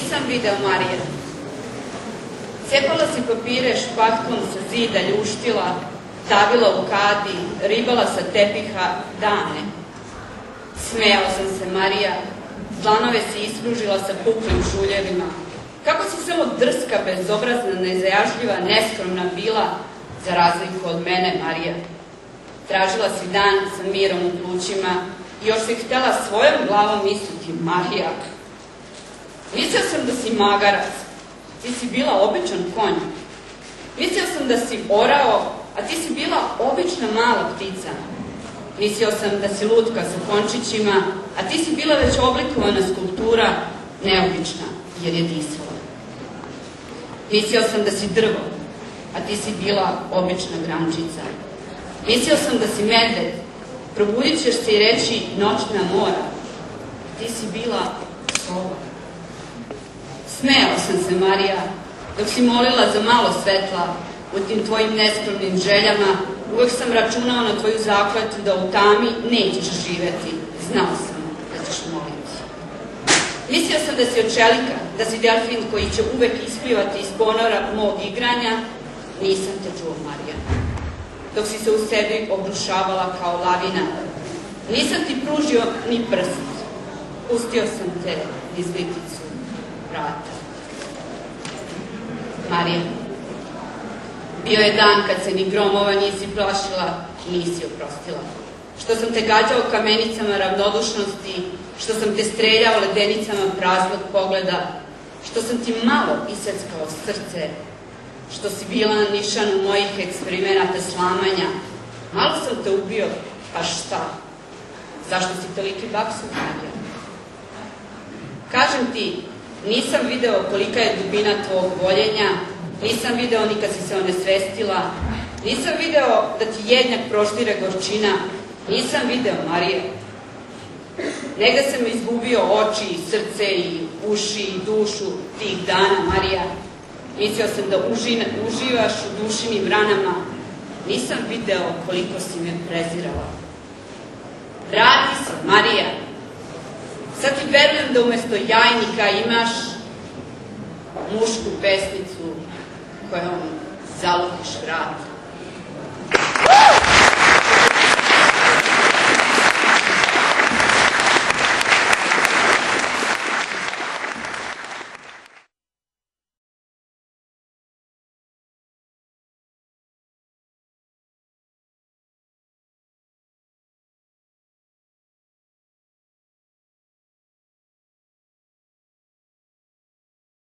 Nisam video Marija. Cijepala si papire špatkom sa zida, ljuštila, davila u kadi, ribala sa tepiha dane. Smejao sam se, Marija, dlanove si ispružila sa puklim žuljevima. Kako si samo drska, bezobrazna, nezajažljiva, neskromna bila, za razliku od mene, Marija. Tražila si dan sa mirom u plućima i još si htjela svojom glavom misliti, Marija. Mislio sam da si magarac, ti si bila običan konj. Mislio sam da si orao, a ti si bila obična mala ptica. Mislio sam da si lutka sa končićima, a ti si bila već oblikovana skulptura, neobična, jer je disala. Mislio sam da si drvo, a ti si bila obična grančica. Mislio sam da si medved, probudit ćeš se i reći noćna mora, a ti si bila sova. Smejao sam se, Marija, dok si molila za malo svetla u tim tvojim neskromnim željama. Uvek sam računao na tvoju zakletvu da u tami nećeš živeti. Znao sam da ćeš moliti. Mislio sam da si od čelika, da si delfin koji će uvek isplivati iz ponora mog igranja. Nisam te čuo, Marija. Dok si se u sebi obrušavala kao lavina, nisam ti pružio ni prst. Pustio sam te niz liticu vrata. Marija, bio je dan kad se ni gromova nisi plašila, nisi oprostila. Što sam te gađao kamenicama ravnodušnosti, što sam te streljao ledenicama praznog pogleda, što sam ti malo iseckao srce, što si bila na nišanu mojih eksperimenata slamanja. Malo sam te ubio, pa šta? Zašto si toliki baksu, Marija? Kažem ti, nisam video kolika je dubina tvog voljenja, nisam video ni kad si se onesvestila, nisam video da ti jednjak proštire gorčina, nisam video, Marija. Negde sam izgubio oči i srce i uši i dušu tih dana, Marija. Mislio sam da uživaš u dušinim ranama, nisam video koliko si me prezirala. Vrati se, Marija. Sad ti verujem da umesto jajnika imaš mušku pesnicu kojom zalupiš vrat.